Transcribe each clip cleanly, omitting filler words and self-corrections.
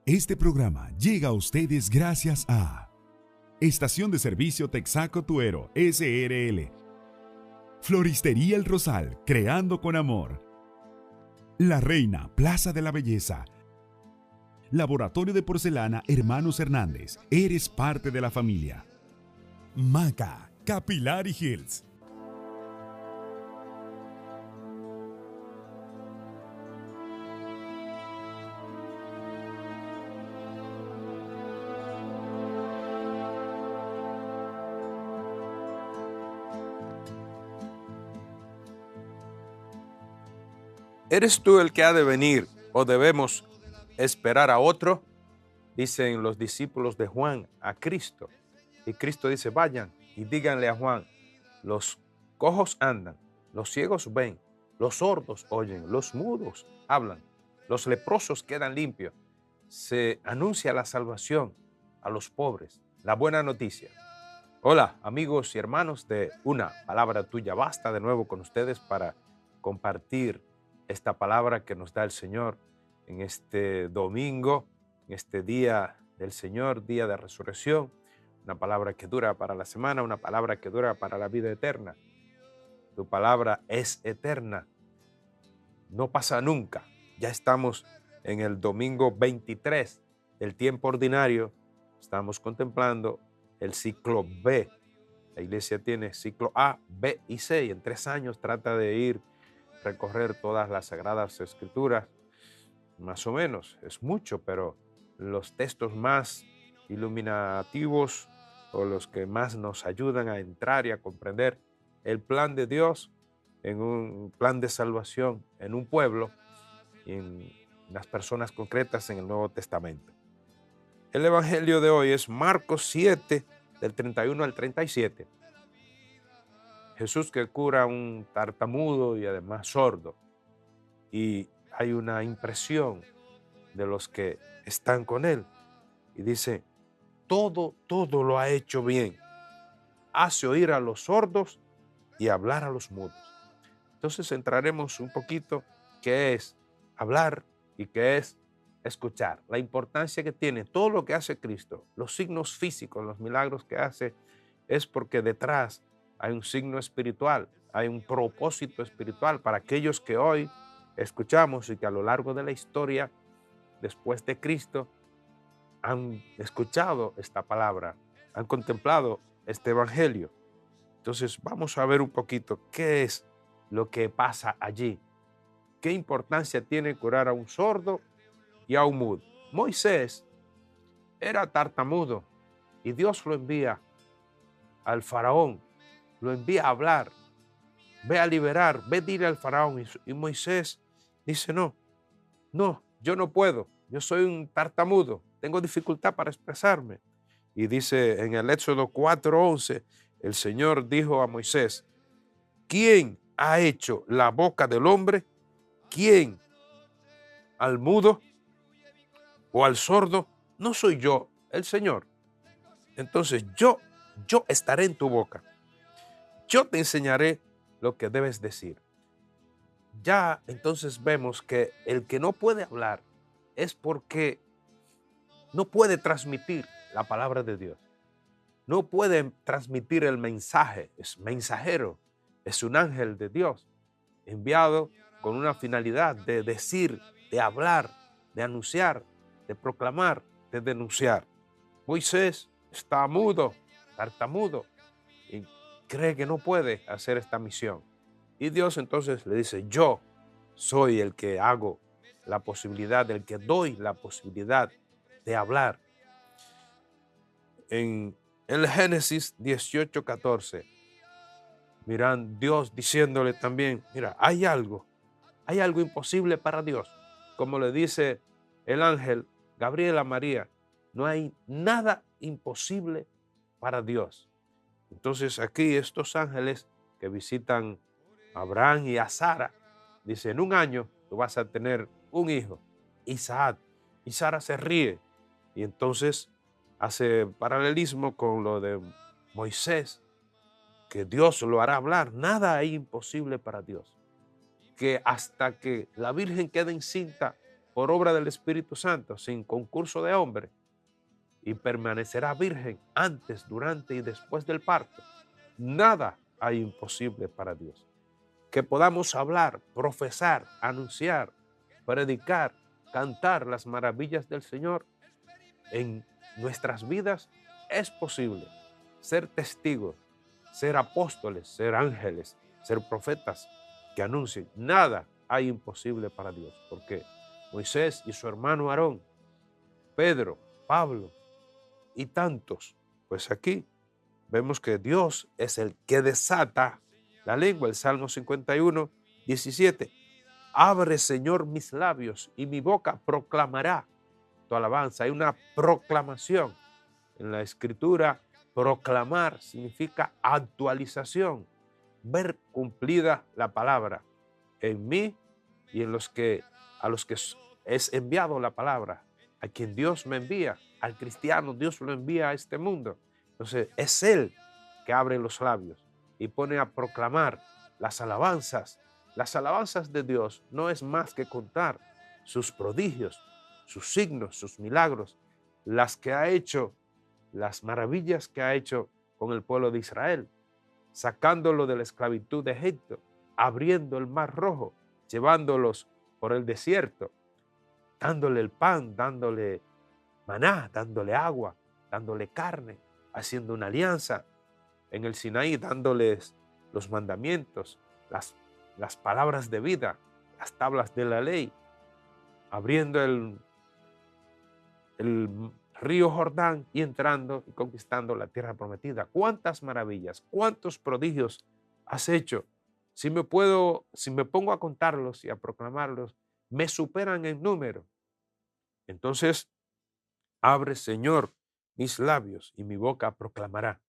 Este programa llega a ustedes gracias a Estación de Servicio Texaco Tuero, SRL. Floristería El Rosal, creando con amor. La Reina, Plaza de la Belleza. Laboratorio de Porcelana Hermanos Hernández, eres parte de la familia. Maca, Capilari Hills. ¿Eres tú el que ha de venir o debemos esperar a otro? Dicen los discípulos de Juan a Cristo. Y Cristo dice, vayan y díganle a Juan, los cojos andan, los ciegos ven, los sordos oyen, los mudos hablan, los leprosos quedan limpios. Se anuncia la salvación a los pobres, la buena noticia. Hola, amigos y hermanos de Una Palabra Tuya Basta, de nuevo con ustedes para compartir esta palabra que nos da el Señor en este domingo, en este día del Señor, día de resurrección, una palabra que dura para la semana, una palabra que dura para la vida eterna. Tu palabra es eterna, no pasa nunca. Ya estamos en el domingo 23 del tiempo ordinario, estamos contemplando el ciclo B. La iglesia tiene ciclo A, B y C, y en 3 años trata de recorrer todas las Sagradas Escrituras, más o menos, es mucho, pero los textos más iluminativos o los que más nos ayudan a entrar y a comprender el plan de Dios en un plan de salvación en un pueblo y en las personas concretas en el Nuevo Testamento. El evangelio de hoy es Marcos 7, del 31 al 37. Jesús que cura a un tartamudo y además sordo. Y hay una impresión de los que están con él. Y dice, todo lo ha hecho bien. Hace oír a los sordos y hablar a los mudos. Entonces entraremos un poquito qué es hablar y qué es escuchar. La importancia que tiene todo lo que hace Cristo, los signos físicos, los milagros que hace, es porque detrás hay un signo espiritual, hay un propósito espiritual para aquellos que hoy escuchamos y que a lo largo de la historia, después de Cristo, han escuchado esta palabra, han contemplado este evangelio. Entonces vamos a ver un poquito qué es lo que pasa allí. ¿Qué importancia tiene curar a un sordo y a un mudo? Moisés era tartamudo y Dios lo envía al faraón, lo envía a hablar, ve a liberar, ve a decirle al faraón. Y Moisés dice, no, yo no puedo, yo soy un tartamudo, tengo dificultad para expresarme. Y dice en el Éxodo 4:11, el Señor dijo a Moisés, ¿quién ha hecho la boca del hombre? ¿Quién al mudo o al sordo? No soy yo, el Señor. Entonces yo estaré en tu boca. Yo te enseñaré lo que debes decir. Ya entonces vemos que el que no puede hablar es porque no puede transmitir la palabra de Dios. No puede transmitir el mensaje, es mensajero, es un ángel de Dios, enviado con una finalidad de decir, de hablar, de anunciar, de proclamar, de denunciar. Moisés está mudo, tartamudo, y cree que no puede hacer esta misión. Y Dios entonces le dice, yo soy el que hago la posibilidad, el que doy la posibilidad de hablar. En el Génesis 18:14, miran Dios diciéndole también, mira, hay algo imposible para Dios. Como le dice el ángel Gabriel a María, no hay nada imposible para Dios. Entonces aquí estos ángeles que visitan a Abraham y a Sara, dicen, en un año tú vas a tener un hijo, Isaac. Y Sara se ríe y entonces hace paralelismo con lo de Moisés, que Dios lo hará hablar. Nada es imposible para Dios. Que hasta que la Virgen quede encinta, por obra del Espíritu Santo, sin concurso de hombre, y permanecerá virgen antes, durante y después del parto. Nada hay imposible para Dios. Que podamos hablar, profesar, anunciar, predicar, cantar las maravillas del Señor en nuestras vidas es posible. Ser testigos, ser apóstoles, ser ángeles, ser profetas que anuncien. Nada hay imposible para Dios, porque Moisés y su hermano Aarón, Pedro, Pablo y tantos, pues aquí vemos que Dios es el que desata la lengua. El Salmo 51, 17. Abre, Señor, mis labios y mi boca proclamará tu alabanza. Hay una proclamación. En la Escritura, proclamar significa actualización, ver cumplida la palabra en mí y en a los que es enviado la palabra, a quien Dios me envía, al cristiano Dios lo envía a este mundo. Entonces es Él que abre los labios y pone a proclamar las alabanzas. Las alabanzas de Dios no es más que contar sus prodigios, sus signos, sus milagros, las que ha hecho, las maravillas que ha hecho con el pueblo de Israel, sacándolo de la esclavitud de Egipto, abriendo el mar rojo, llevándolos por el desierto, dándole el pan, dándole maná, dándole agua, dándole carne, haciendo una alianza en el Sinaí, dándoles los mandamientos, las palabras de vida, las tablas de la ley, abriendo el río Jordán y entrando y conquistando la tierra prometida. ¿Cuántas maravillas, cuántos prodigios has hecho? Si me pongo a contarlos y a proclamarlos, me superan en número. Entonces, abre, Señor, mis labios y mi boca proclamará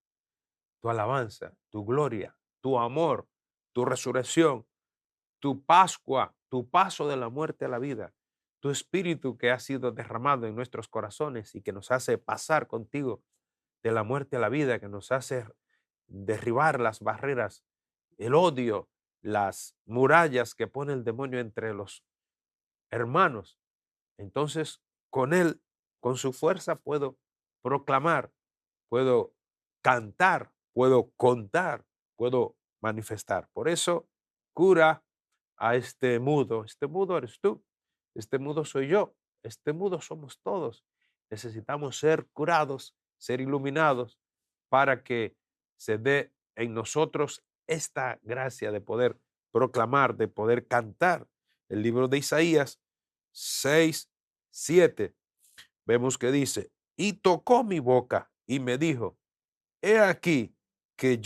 tu alabanza, tu gloria, tu amor, tu resurrección, tu Pascua, tu paso de la muerte a la vida, tu espíritu que ha sido derramado en nuestros corazones y que nos hace pasar contigo de la muerte a la vida, que nos hace derribar las barreras, el odio, las murallas que pone el demonio entre los hermanos. Entonces, con él, con su fuerza, puedo proclamar, puedo cantar, puedo contar, puedo manifestar. Por eso, cura a este mudo. Este mudo eres tú, este mudo soy yo, este mudo somos todos. Necesitamos ser curados, ser iluminados para que se dé en nosotros esta gracia de poder proclamar, de poder cantar. El libro de Isaías 6, 7, vemos que dice, y tocó mi boca y me dijo, he aquí que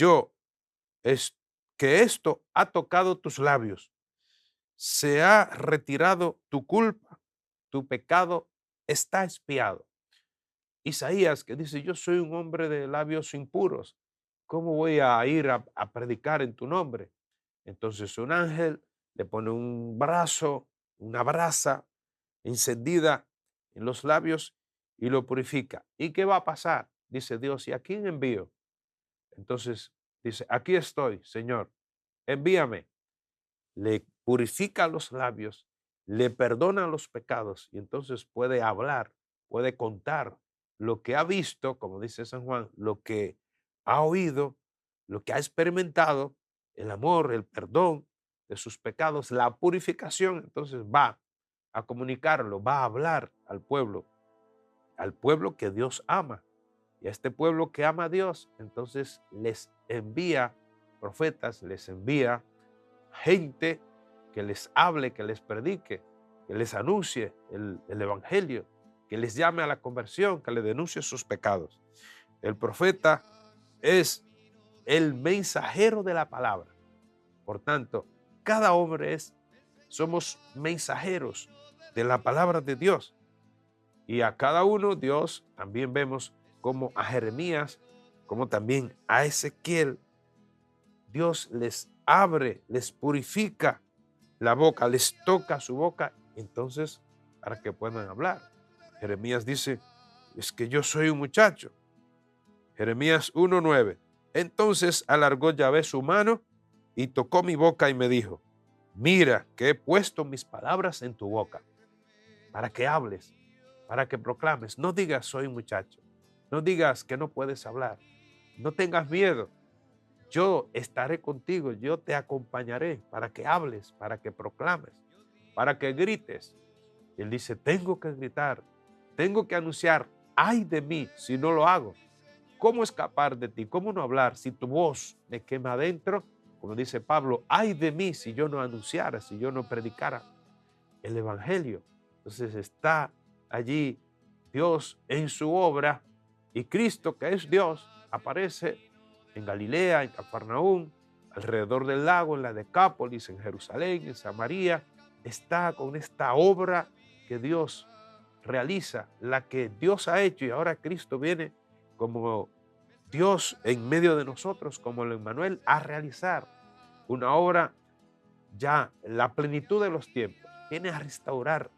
que esto ha tocado tus labios, se ha retirado tu culpa, tu pecado está expiado. Isaías que dice, yo soy un hombre de labios impuros, ¿cómo voy a ir a predicar en tu nombre? Entonces un ángel le pone un brazo, una brasa encendida en los labios y lo purifica. ¿Y qué va a pasar? Dice Dios, ¿y a quién envío? Entonces dice, aquí estoy, Señor, envíame. Le purifica los labios, le perdona los pecados y entonces puede hablar, puede contar lo que ha visto, como dice San Juan, lo que ha oído, lo que ha experimentado, el amor, el perdón de sus pecados, la purificación. Entonces va a comunicarlo, va a hablar al pueblo que Dios ama. Y a este pueblo que ama a Dios, entonces les envía profetas, les envía gente que les hable, que les predique, que les anuncie el evangelio, que les llame a la conversión, que les denuncie sus pecados. El profeta es el mensajero de la palabra. Por tanto, cada hombre somos mensajeros de la palabra de Dios. Y a cada uno Dios también vemos como a Jeremías, como también a Ezequiel, Dios les abre, les purifica la boca, les toca su boca, entonces para que puedan hablar. Jeremías dice, es que yo soy un muchacho. Jeremías 1:9. Entonces alargó Yahvé su mano y tocó mi boca y me dijo, mira que he puesto mis palabras en tu boca para que hables, para que proclames. No digas soy muchacho, no digas que no puedes hablar, no tengas miedo. Yo estaré contigo, yo te acompañaré para que hables, para que proclames, para que grites. Y él dice, tengo que gritar, tengo que anunciar, ay de mí si no lo hago. ¿Cómo escapar de ti? ¿Cómo no hablar si tu voz me quema adentro? Como dice Pablo, ay de mí si yo no anunciara, si yo no predicara el evangelio. Entonces está allí Dios en su obra y Cristo, que es Dios, aparece en Galilea, en Cafarnaúm, alrededor del lago, en la Decápolis, en Jerusalén, en Samaria. Está con esta obra que Dios realiza, la que Dios ha hecho, y ahora Cristo viene como Dios en medio de nosotros, como el Emmanuel, a realizar una obra ya en la plenitud de los tiempos. Viene a restaurar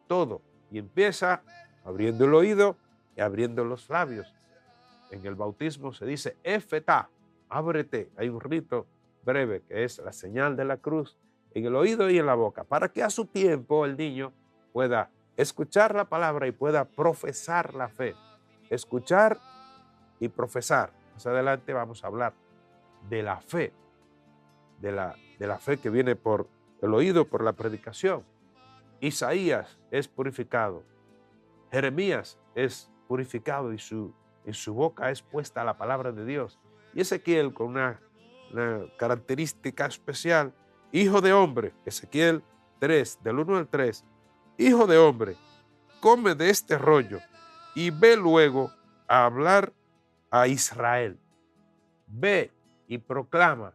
todo y empieza abriendo el oído y abriendo los labios. En el bautismo se dice Efetá, ábrete. Hay un rito breve que es la señal de la cruz en el oído y en la boca, para que a su tiempo el niño pueda escuchar la palabra y pueda profesar la fe. Escuchar y profesar. Más adelante vamos a hablar de la fe, de la fe que viene por el oído, por la predicación. Isaías es purificado, Jeremías es purificado y en su boca es puesta la palabra de Dios. Y Ezequiel con una característica especial, hijo de hombre, Ezequiel 3, del 1 al 3, hijo de hombre, come de este rollo y ve luego a hablar a Israel. Ve y proclama,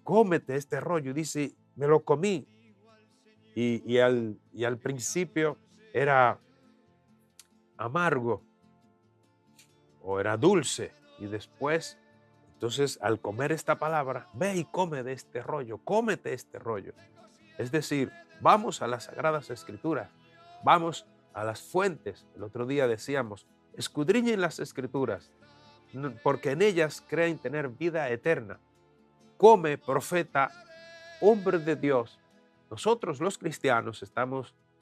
cómete este rollo. Y dice, me lo comí. Y al principio era amargo o era dulce. Y después, entonces, al comer esta palabra, ve y come de este rollo, cómete este rollo. Es decir, vamos a las Sagradas Escrituras, vamos a las fuentes. El otro día decíamos, escudriñen las Escrituras, porque en ellas creen tener vida eterna. Come, profeta, hombre de Dios. Nosotros los cristianos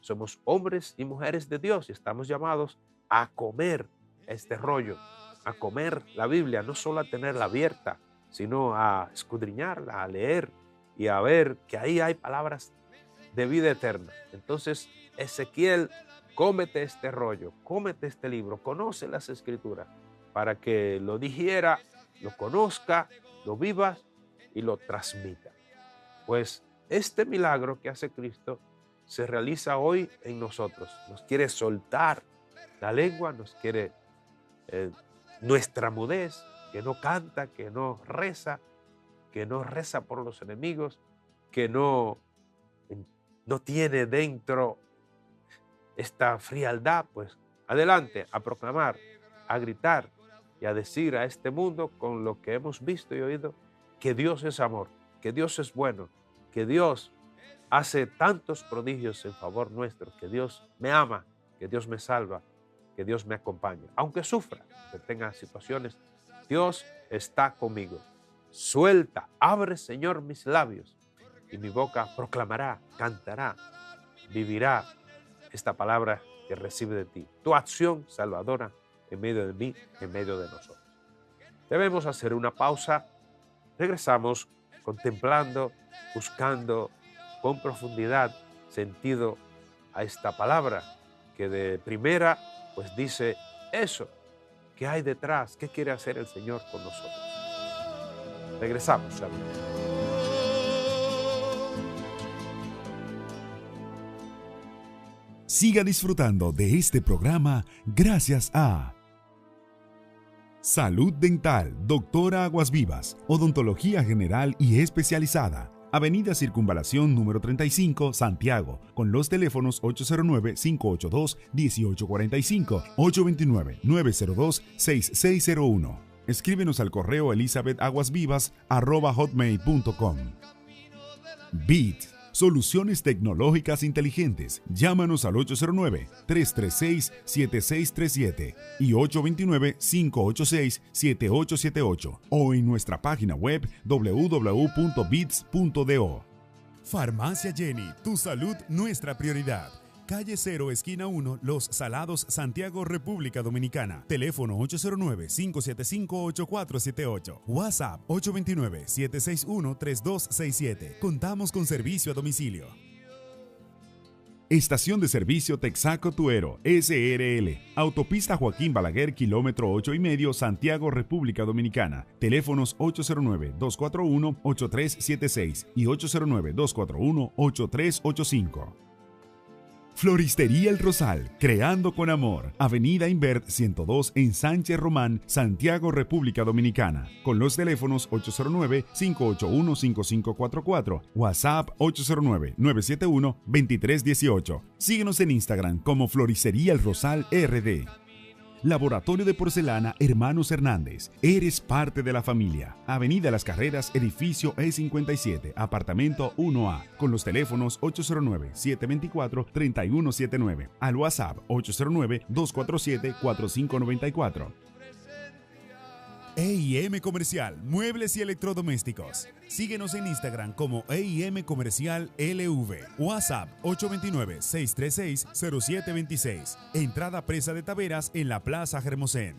somos hombres y mujeres de Dios y estamos llamados a comer este rollo, a comer la Biblia, no solo a tenerla abierta, sino a escudriñarla, a leer y a ver que ahí hay palabras de vida eterna. Entonces, Ezequiel, cómete este rollo, cómete este libro, conoce las Escrituras para que lo digiera, lo conozca, lo viva y lo transmita. Pues este milagro que hace Cristo se realiza hoy en nosotros. Nos quiere soltar la lengua, nos quiere nuestra mudez, que no canta, que no reza por los enemigos, que no tiene dentro esta frialdad. Pues adelante a proclamar, a gritar y a decir a este mundo con lo que hemos visto y oído que Dios es amor, que Dios es bueno, que Dios hace tantos prodigios en favor nuestro, que Dios me ama, que Dios me salva, que Dios me acompaña. Aunque sufra, que tenga situaciones, Dios está conmigo. Suelta, abre, Señor, mis labios y mi boca proclamará, cantará, vivirá esta palabra que recibe de ti. Tu acción salvadora en medio de mí, en medio de nosotros. Debemos hacer una pausa. Regresamos contemplando, buscando con profundidad sentido a esta palabra que de primera pues dice eso, ¿qué hay detrás? ¿Qué quiere hacer el Señor con nosotros? Regresamos, amigos. Siga disfrutando de este programa gracias a Salud Dental, Doctora Aguas Vivas, Odontología General y Especializada. Avenida Circunvalación número 35, Santiago, con los teléfonos 809-582-1845, 829-902-6601. Escríbenos al correo elizabethaguasvivas@hotmail.com. BIT, Soluciones Tecnológicas Inteligentes. Llámanos al 809-336-7637 y 829-586-7878 o en nuestra página web www.bits.do. Farmacia Jenny, tu salud nuestra prioridad. Calle 0, esquina 1, Los Salados, Santiago, República Dominicana. Teléfono 809-575-8478. WhatsApp 829-761-3267. Contamos con servicio a domicilio. Estación de Servicio Texaco Tuero, SRL. Autopista Joaquín Balaguer, kilómetro 8,5, Santiago, República Dominicana. Teléfonos 809-241-8376 y 809-241-8385. Floristería El Rosal, creando con amor. Avenida Invert 102 en Sánchez Román, Santiago, República Dominicana. Con los teléfonos 809-581-5544, WhatsApp 809-971-2318. Síguenos en Instagram como Floristería El Rosal RD. Laboratorio de Porcelana Hermanos Hernández. Eres parte de la familia. Avenida Las Carreras, edificio E57, apartamento 1A. Con los teléfonos 809-724-3179. Al WhatsApp 809-247-4594. EIM Comercial, muebles y electrodomésticos. Síguenos en Instagram como EIM Comercial LV. WhatsApp 829-636-0726. Entrada Presa de Taveras en la Plaza Germosén.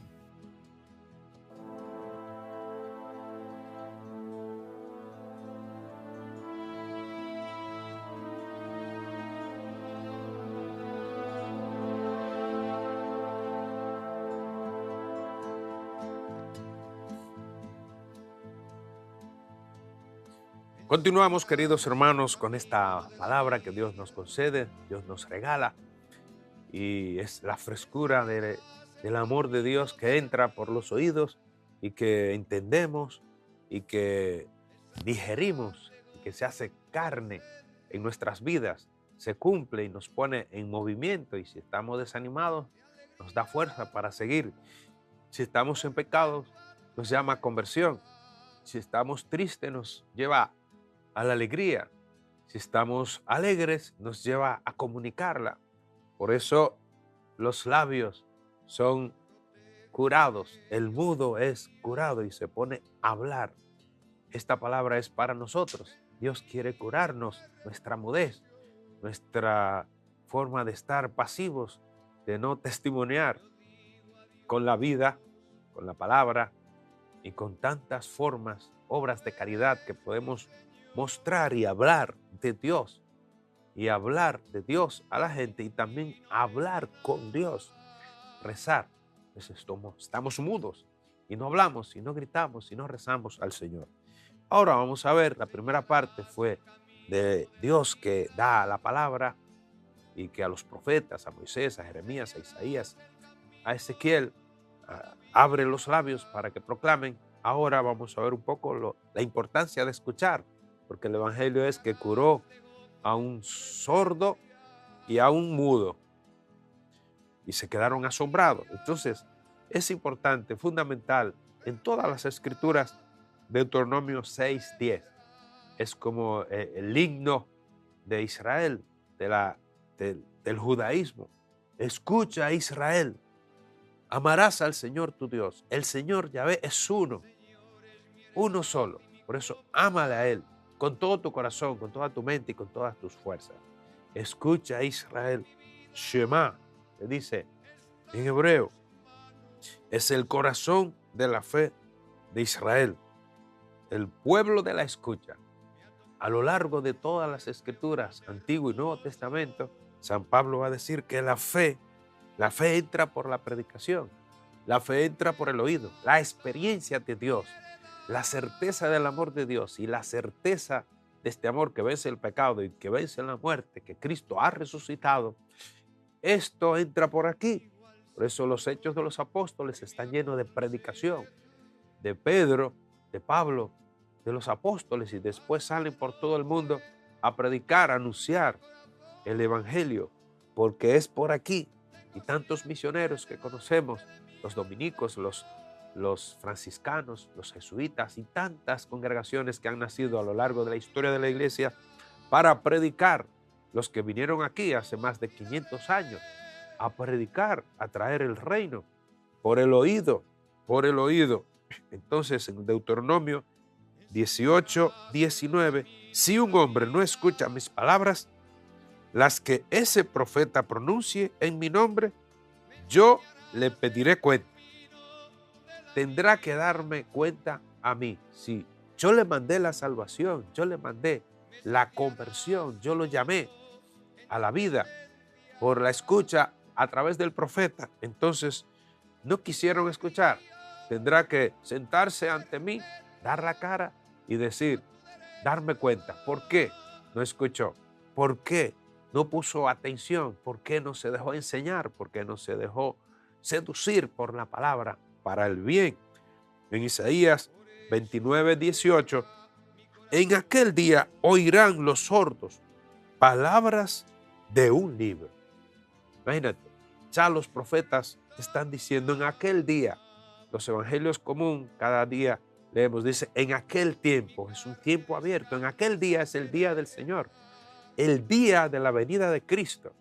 Continuamos, queridos hermanos, con esta palabra que Dios nos concede, Dios nos regala, y es la frescura del amor de Dios que entra por los oídos y que entendemos y que digerimos y que se hace carne en nuestras vidas, se cumple y nos pone en movimiento, y si estamos desanimados nos da fuerza para seguir. Si estamos en pecado nos llama a conversión. Si estamos tristes nos lleva a la alegría. Si estamos alegres, nos lleva a comunicarla. Por eso los labios son curados. El mudo es curado y se pone a hablar. Esta palabra es para nosotros. Dios quiere curarnos nuestra mudez, nuestra forma de estar pasivos, de no testimoniar con la vida, con la palabra y con tantas formas, obras de caridad que podemos mostrar y hablar de Dios, y hablar de Dios a la gente, y también hablar con Dios, rezar. Pues estamos mudos y no hablamos y no gritamos y no rezamos al Señor. Ahora vamos a ver, la primera parte fue de Dios que da la palabra y que a los profetas, a Moisés, a Jeremías, a Isaías, a Ezequiel, abre los labios para que proclamen. Ahora vamos a ver un poco la importancia de escuchar, porque el evangelio es que curó a un sordo y a un mudo y se quedaron asombrados. Entonces es importante, fundamental, en todas las escrituras. Deuteronomio 6:10 es como el himno de Israel, del judaísmo. Escucha, Israel, amarás al Señor tu Dios. El Señor Yahvé es uno solo. Por eso ámale a Él con todo tu corazón, con toda tu mente y con todas tus fuerzas. Escucha, Israel. Shema, que dice en hebreo, es el corazón de la fe de Israel, el pueblo de la escucha. A lo largo de todas las escrituras, Antiguo y Nuevo Testamento, San Pablo va a decir que la fe entra por la predicación, la fe entra por el oído, la experiencia de Dios, la certeza del amor de Dios y la certeza de este amor que vence el pecado y que vence la muerte, que Cristo ha resucitado. Esto entra por aquí. Por eso los hechos de los apóstoles están llenos de predicación, de Pedro, de Pablo, de los apóstoles, y después salen por todo el mundo a predicar, a anunciar el evangelio, porque es por aquí. Y tantos misioneros que conocemos, los dominicos, los franciscanos, los jesuitas y tantas congregaciones que han nacido a lo largo de la historia de la iglesia para predicar. Los que vinieron aquí hace más de 500 años a predicar, a traer el reino por el oído, por el oído. Entonces en Deuteronomio 18:19, si un hombre no escucha mis palabras las que ese profeta pronuncie en mi nombre, yo le pediré cuenta. Tendrá que darme cuenta a mí. Si yo le mandé la salvación, yo le mandé la conversión, yo lo llamé a la vida por la escucha a través del profeta, entonces no quisieron escuchar. Tendrá que sentarse ante mí, dar la cara y decir, darme cuenta. ¿Por qué no escuchó? ¿Por qué no puso atención? ¿Por qué no se dejó enseñar? ¿Por qué no se dejó seducir por la palabra para el bien? En Isaías 29:18, en aquel día oirán los sordos palabras de un libro. Imagínate, ya los profetas están diciendo en aquel día. Los evangelios común, cada día leemos, dice, en aquel tiempo, es un tiempo abierto, en aquel día es el día del Señor, el día de la venida de Cristo,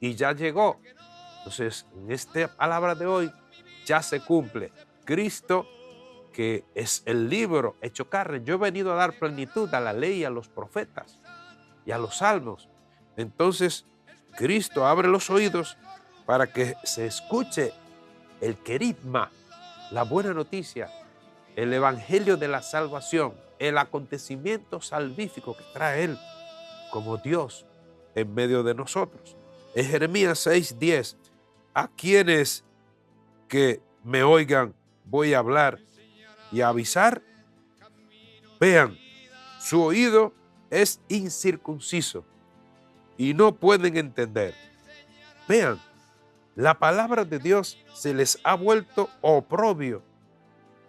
y ya llegó. Entonces, en esta palabra de hoy ya se cumple. Cristo, que es el libro hecho carne, yo he venido a dar plenitud a la ley y a los profetas y a los salmos. Entonces, Cristo abre los oídos para que se escuche el querigma, la buena noticia, el evangelio de la salvación, el acontecimiento salvífico que trae Él como Dios en medio de nosotros. En Jeremías 6:10, a quienes que me oigan voy a hablar y a avisar, vean, su oído es incircunciso y no pueden entender. Vean, la palabra de Dios se les ha vuelto oprobio,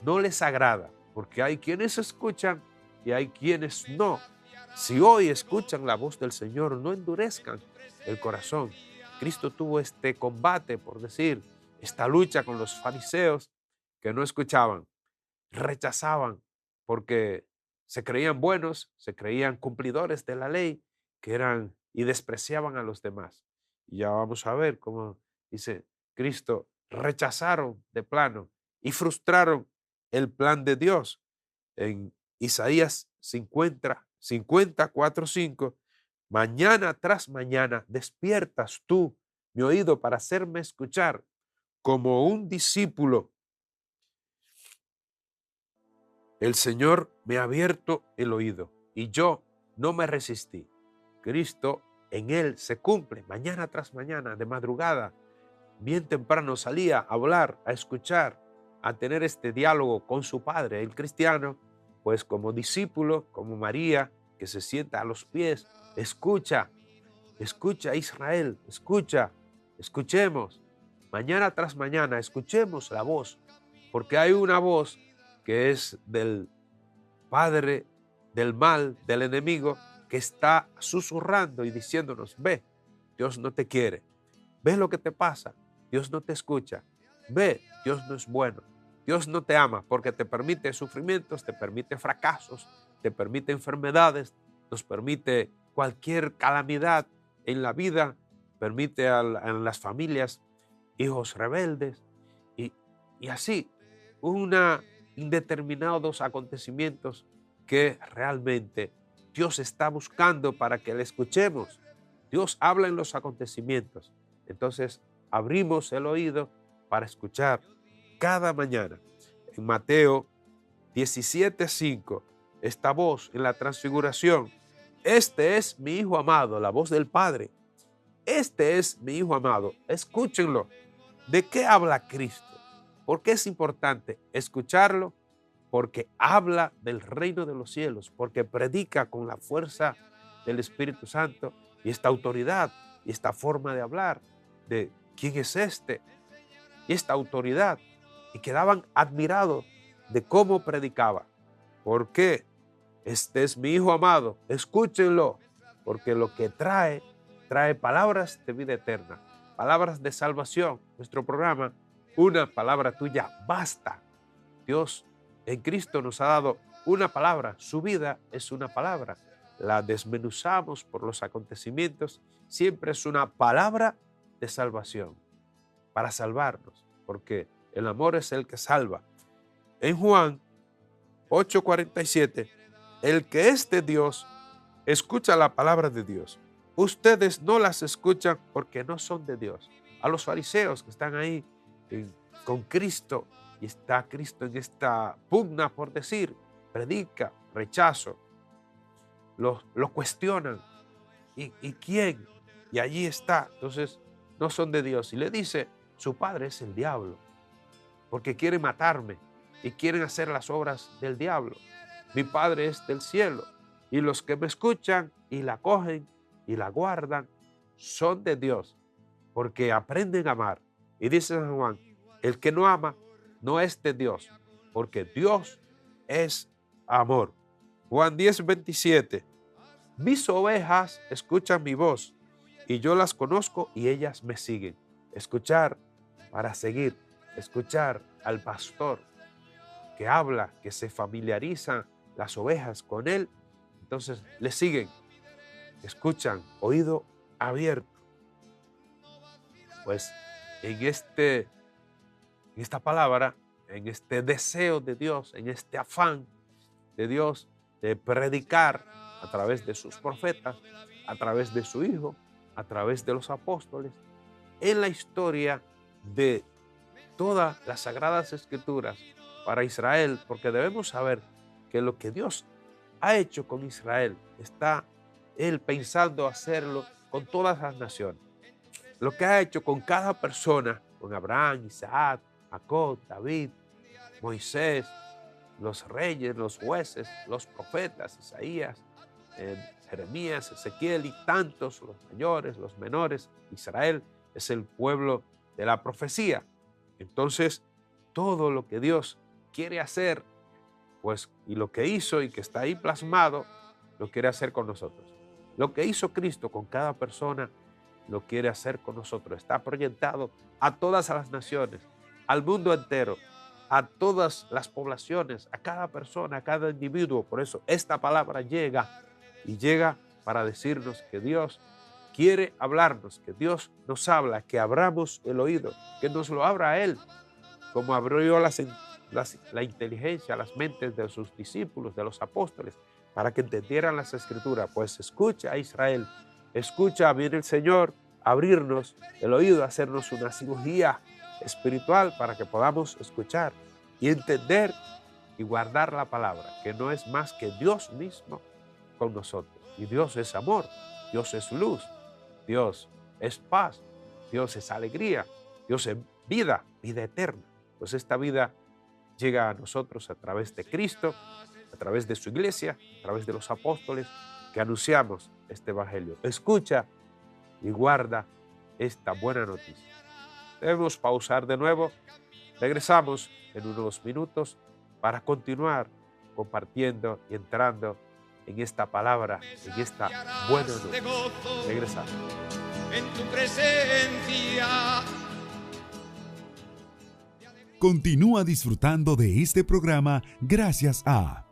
no les agrada, porque hay quienes escuchan y hay quienes no. Si hoy escuchan la voz del Señor, no endurezcan el corazón. Cristo tuvo este combate, por decir, esta lucha con los fariseos que no escuchaban, rechazaban, porque se creían buenos, se creían cumplidores de la ley, que eran y despreciaban a los demás. Y ya vamos a ver cómo dice Cristo, rechazaron de plano y frustraron el plan de Dios. En Isaías 54:5, mañana tras mañana despiertas tú mi oído para hacerme escuchar como un discípulo. El Señor me ha abierto el oído y yo no me resistí. Cristo en Él se cumple mañana tras mañana, de madrugada, bien temprano salía a hablar, a escuchar, a tener este diálogo con su Padre. El cristiano, pues como discípulo, como María, que se sienta a los pies, escucha Israel, escuchemos. Mañana tras mañana, escuchemos la voz, porque hay una voz que es del padre del mal, del enemigo, que está susurrando y diciéndonos, ve, Dios no te quiere, ve lo que te pasa, Dios no te escucha, ve, Dios no es bueno, Dios no te ama porque te permite sufrimientos, te permite fracasos, te permite enfermedades, nos permite cualquier calamidad en la vida, permite en las familias hijos rebeldes y así indeterminados acontecimientos que realmente Dios está buscando para que le escuchemos. Dios habla en los acontecimientos. Entonces abrimos el oído para escuchar cada mañana. En Mateo 17:5, esta voz en la transfiguración, este es mi Hijo amado, la voz del Padre. Este es mi Hijo amado, escúchenlo. ¿De qué habla Cristo? ¿Por qué es importante escucharlo? Porque habla del reino de los cielos, porque predica con la fuerza del Espíritu Santo y esta autoridad y esta forma de hablar de quién es este y esta autoridad, y quedaban admirados de cómo predicaba. ¿Por qué? Este es mi Hijo amado, escúchenlo, porque lo que trae palabras de vida eterna, palabras de salvación. Nuestro programa, una palabra tuya basta. Dios en Cristo nos ha dado una palabra, su vida es una palabra. La desmenuzamos por los acontecimientos, siempre es una palabra de salvación, para salvarnos, porque el amor es el que salva. En Juan 8:47, el que es de Dios, escucha la palabra de Dios. ustedes no las escuchan porque no son de Dios. A los fariseos que están ahí con Cristo, y está Cristo en esta pugna por decir, predica, rechazo, lo cuestionan. ¿Y quién? Y allí está. Entonces, no son de Dios. Y le dice, su padre es el diablo, porque quiere matarme y quieren hacer las obras del diablo. Mi padre es del cielo, y los que me escuchan y la cogen y la guardan son de Dios, porque aprenden a amar. Y dice San Juan, el que no ama no es de Dios, porque Dios es amor. Juan 10:27. Mis ovejas escuchan mi voz, y yo las conozco y ellas me siguen. Escuchar para seguir, escuchar al pastor que habla, que se familiarizan las ovejas con él, entonces le siguen, escuchan, oído abierto. Pues en esta palabra, en este deseo de Dios, en este afán de Dios de predicar a través de sus profetas, a través de su Hijo, a través de los apóstoles, en la historia de todas las Sagradas Escrituras para Israel, porque debemos saber que lo que Dios ha hecho con Israel, está Él pensando hacerlo con todas las naciones. Lo que ha hecho con cada persona, con Abraham, Isaac, Jacob, David, Moisés, los reyes, los jueces, los profetas, Isaías, Jeremías, Ezequiel y tantos, los mayores, los menores. Israel es el pueblo de la profecía. Entonces, todo lo que Dios quiere hacer, pues, y lo que hizo y que está ahí plasmado, lo quiere hacer con nosotros. Lo que hizo Cristo con cada persona, lo quiere hacer con nosotros. Está proyectado a todas las naciones, al mundo entero, a todas las poblaciones, a cada persona, a cada individuo. Por eso esta palabra llega y llega para decirnos que Dios quiere hablarnos, que Dios nos habla, que abramos el oído, que nos lo abra a Él, como abrió la inteligencia, las mentes de sus discípulos, de los apóstoles, para que entendieran las Escrituras. Pues escucha a Israel, escucha, viene el Señor a abrirnos el oído, a hacernos una cirugía espiritual para que podamos escuchar y entender y guardar la palabra, que no es más que Dios mismo con nosotros. Y Dios es amor, Dios es luz, Dios es paz, Dios es alegría, Dios es vida, vida eterna. Pues esta vida llega a nosotros a través de Cristo, a través de su iglesia, a través de los apóstoles que anunciamos este evangelio. Escucha y guarda esta buena noticia. Debemos pausar de nuevo. Regresamos en unos minutos para continuar compartiendo y entrando en esta palabra, en esta buena noticia. Regresamos. En tu presencia. Continúa disfrutando de este programa gracias a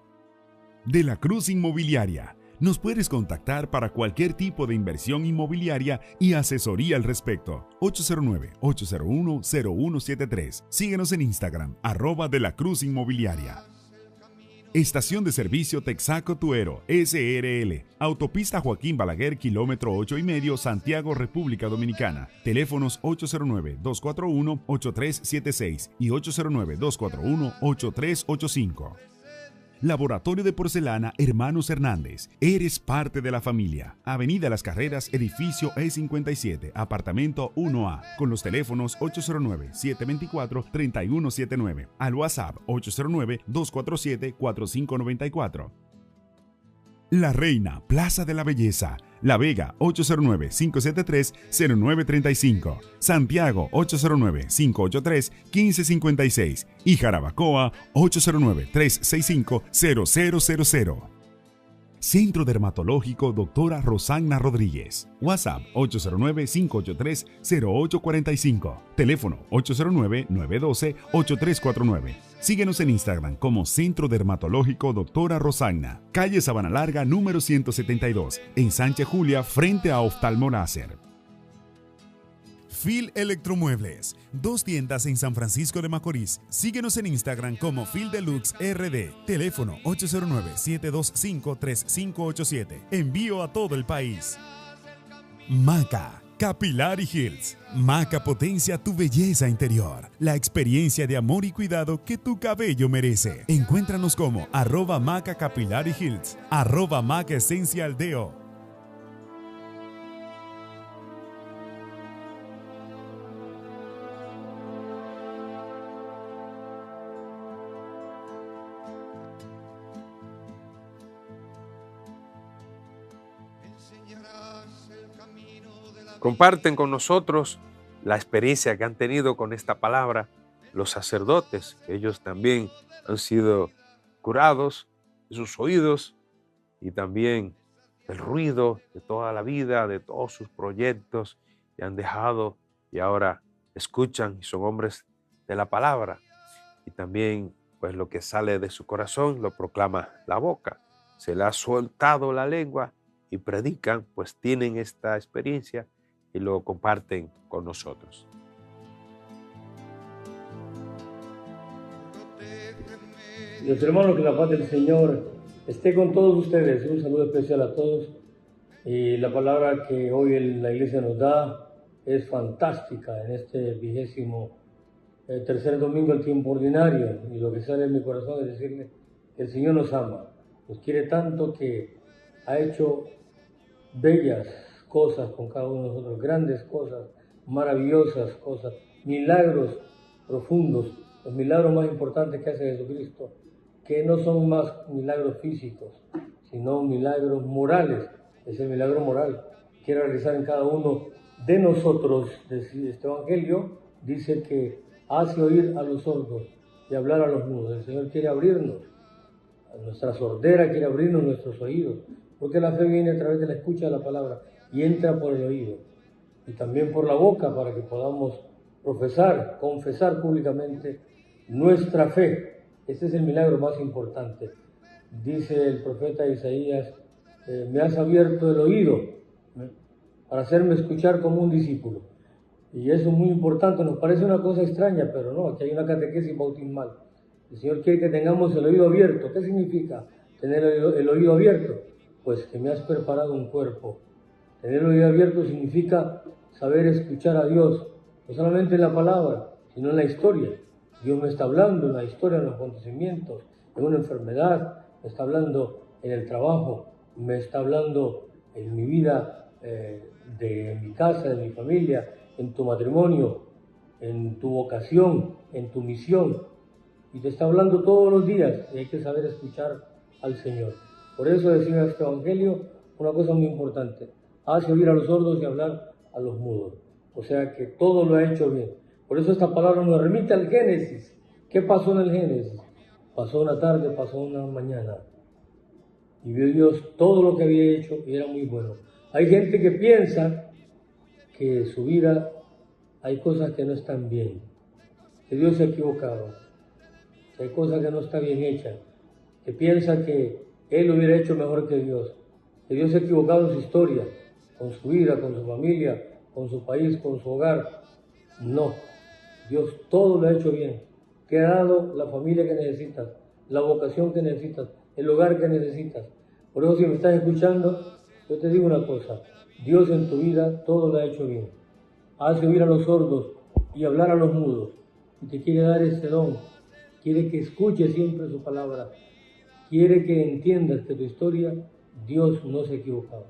De la Cruz Inmobiliaria. Nos puedes contactar para cualquier tipo de inversión inmobiliaria y asesoría al respecto. 809-801-0173. Síguenos en Instagram, @De la Cruz Inmobiliaria. Estación de Servicio Texaco Tuero, SRL. Autopista Joaquín Balaguer, kilómetro 8,5, Santiago, República Dominicana. Teléfonos 809-241-8376 y 809-241-8385. Laboratorio de Porcelana Hermanos Hernández. Eres parte de la familia. Avenida Las Carreras, edificio E57, apartamento 1A. Con los teléfonos 809-724-3179. Al WhatsApp 809-247-4594. La Reina, Plaza de la Belleza. La Vega, 809-573-0935. Santiago, 809-583-1556. Y Jarabacoa, 809-365-0000. Centro Dermatológico Doctora Rosagna Rodríguez. WhatsApp 809-583-0845. Teléfono 809-912-8349. Síguenos en Instagram como Centro Dermatológico Doctora Rosagna. Calle Sabana Larga, número 172. En Sánchez Julia, frente a Oftalmo Láser. Phil Electromuebles, 2 tiendas en San Francisco de Macorís. Síguenos en Instagram como Phil Deluxe RD. Teléfono 809-725-3587. Envío a todo el país. Maca Capillary Hills. Maca potencia tu belleza interior. La experiencia de amor y cuidado que tu cabello merece. Encuéntranos como @Maca Capillary Hills, @Maca Essential Deo. Comparten con nosotros la experiencia que han tenido con esta palabra los sacerdotes. Ellos también han sido curados de sus oídos y también del ruido de toda la vida, de todos sus proyectos que han dejado y ahora escuchan y son hombres de la palabra. Y también pues lo que sale de su corazón lo proclama la boca. Se le ha soltado la lengua y predican, pues tienen esta experiencia y lo comparten con nosotros. Los hermanos, que la paz del Señor esté con todos ustedes. Un saludo especial a todos. Y la palabra que hoy la iglesia nos da es fantástica en este 23º domingo del tiempo ordinario. Y lo que sale en mi corazón es decirle que el Señor nos ama. Nos quiere tanto que ha hecho bellas cosas con cada uno de nosotros, grandes cosas, maravillosas cosas, milagros profundos, los milagros más importantes que hace Jesucristo, que no son más milagros físicos, sino milagros morales. Es el milagro moral que quiere realizar en cada uno de nosotros. Este Evangelio dice que hace oír a los sordos y hablar a los mudos. El Señor quiere abrirnos a nuestra sordera, quiere abrirnos nuestros oídos, porque la fe viene a través de la escucha de la palabra y entra por el oído y también por la boca, para que podamos profesar, confesar públicamente nuestra fe. Ese es el milagro más importante. Dice el profeta Isaías: me has abierto el oído para hacerme escuchar como un discípulo. Y eso es muy importante. Nos parece una cosa extraña, pero no, aquí hay una catequesis bautismal. El Señor quiere que tengamos el oído abierto. ¿Qué significa tener el oído abierto? Pues que me has preparado un cuerpo. Tener el oído abierto significa saber escuchar a Dios, no solamente en la palabra, sino en la historia. Dios me está hablando en la historia, en los acontecimientos, en una enfermedad, me está hablando en el trabajo, me está hablando en mi vida, de mi casa, de mi familia, en tu matrimonio, en tu vocación, en tu misión. Y te está hablando todos los días y hay que saber escuchar al Señor. Por eso decía este Evangelio una cosa muy importante: hace oír a los sordos y hablar a los mudos. O sea que todo lo ha hecho bien. Por eso esta palabra nos remite al Génesis. ¿Qué pasó en el Génesis? Pasó una tarde, pasó una mañana. Y vio Dios todo lo que había hecho y era muy bueno. Hay gente que piensa que en su vida hay cosas que no están bien, que Dios se ha equivocado, que hay cosas que no están bien hechas, que piensa que Él lo hubiera hecho mejor que Dios se ha equivocado en su historia, con su vida, con su familia, con su país, con su hogar. No, Dios todo lo ha hecho bien. Te ha dado la familia que necesitas, la vocación que necesitas, el hogar que necesitas. Por eso, si me estás escuchando, yo te digo una cosa: Dios en tu vida todo lo ha hecho bien. Hace oír a los sordos y hablar a los mudos. Y te quiere dar ese don. Quiere que escuches siempre su palabra. Quiere que entiendas que tu historia, Dios no se ha equivocado.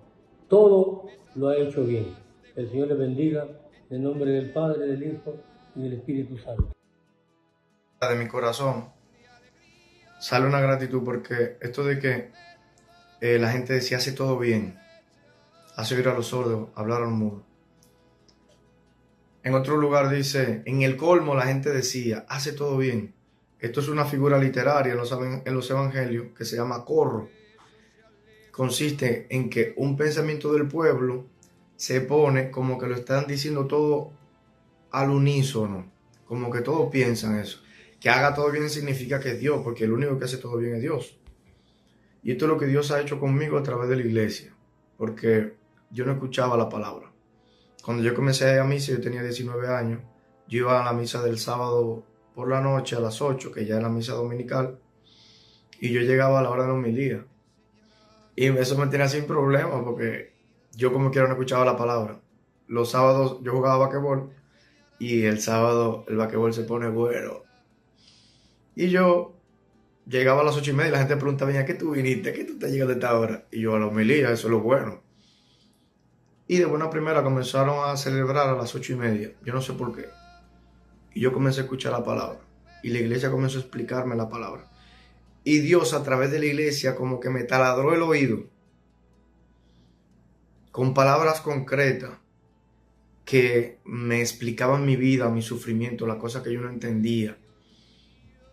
Todo lo ha hecho bien. El Señor les bendiga, en el nombre del Padre, del Hijo y del Espíritu Santo. De mi corazón sale una gratitud, porque esto de que la gente decía hace todo bien, hace oír a los sordos, hablar a los mudos. En otro lugar dice, en el colmo la gente decía hace todo bien. Esto es una figura literaria en los evangelios que se llama corro. Consiste en que un pensamiento del pueblo se pone como que lo están diciendo todo al unísono, como que todos piensan eso. Que haga todo bien significa que es Dios, porque el único que hace todo bien es Dios. Y esto es lo que Dios ha hecho conmigo a través de la iglesia, porque yo no escuchaba la palabra. Cuando yo comencé a ir a misa, yo tenía 19 años, yo iba a la misa del sábado por la noche a las 8, que ya es la misa dominical, y yo llegaba a la hora de la homilía. Y eso me tenía sin problema, porque yo como quiera no escuchaba la palabra. Los sábados yo jugaba basquetbol y el sábado el basquetbol se pone bueno. Y yo llegaba a las 8:30 y la gente preguntaba, ¿a qué tú viniste? ¿A qué tú te llegas de esta hora? Y yo, a la homilía, eso es lo bueno. Y de buena primera comenzaron a celebrar a las 8:30. Yo no sé por qué. Y yo comencé a escuchar la palabra. Y la iglesia comenzó a explicarme la palabra. Y Dios a través de la iglesia como que me taladró el oído con palabras concretas que me explicaban mi vida, mi sufrimiento, las cosas que yo no entendía.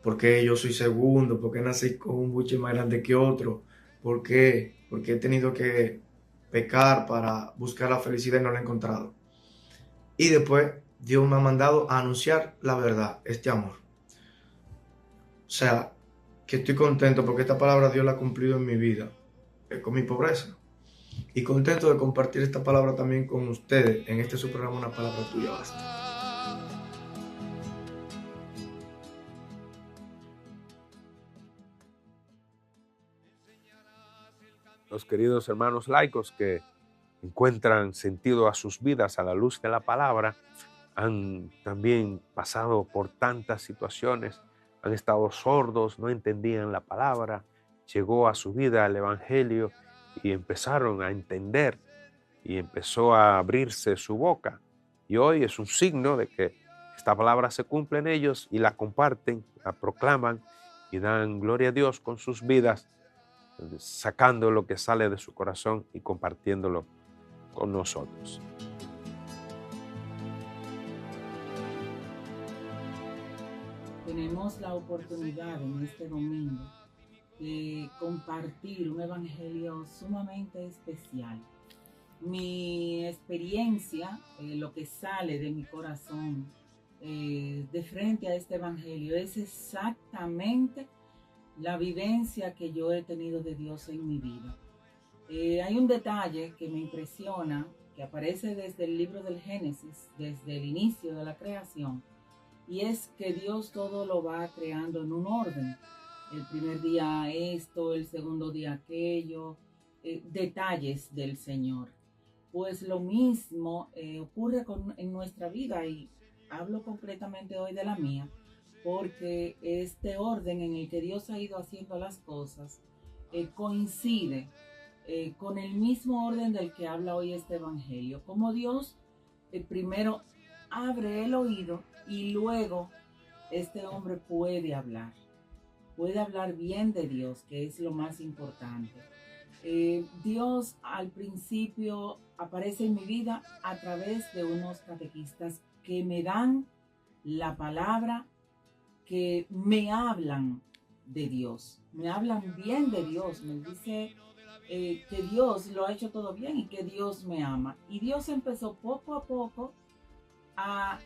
¿Por qué yo soy segundo? ¿Por qué nací con un buche más grande que otro? ¿Por qué? Porque he tenido que pecar para buscar la felicidad y no la he encontrado. Y después Dios me ha mandado a anunciar la verdad, este amor. O sea, que estoy contento porque esta palabra Dios la ha cumplido en mi vida, con mi pobreza. Y contento de compartir esta palabra también con ustedes en este su programa Una Palabra Tuya Basta. Los queridos hermanos laicos que encuentran sentido a sus vidas a la luz de la palabra han también pasado por tantas situaciones, han estado sordos, no entendían la palabra, llegó a su vida el Evangelio y empezaron a entender y empezó a abrirse su boca. Y hoy es un signo de que esta palabra se cumple en ellos y la comparten, la proclaman y dan gloria a Dios con sus vidas, sacando lo que sale de su corazón y compartiéndolo con nosotros. Tenemos la oportunidad en este domingo de compartir un evangelio sumamente especial. Mi experiencia, lo que sale de mi corazón de frente a este evangelio es exactamente la vivencia que yo he tenido de Dios en mi vida. Hay un detalle que me impresiona, que aparece desde el libro del Génesis, desde el inicio de la creación, y es que Dios todo lo va creando en un orden. El primer día esto, el segundo día aquello, detalles del Señor. Pues lo mismo ocurre en nuestra vida, y hablo concretamente hoy de la mía, porque este orden en el que Dios ha ido haciendo las cosas coincide con el mismo orden del que habla hoy este evangelio. Como Dios primero abre el oído y luego este hombre puede hablar bien de Dios, que es lo más importante. Dios al principio aparece en mi vida a través de unos catequistas que me dan la palabra, que me hablan de Dios, me hablan bien de Dios, me dice que Dios lo ha hecho todo bien y que Dios me ama. Y Dios empezó poco a poco a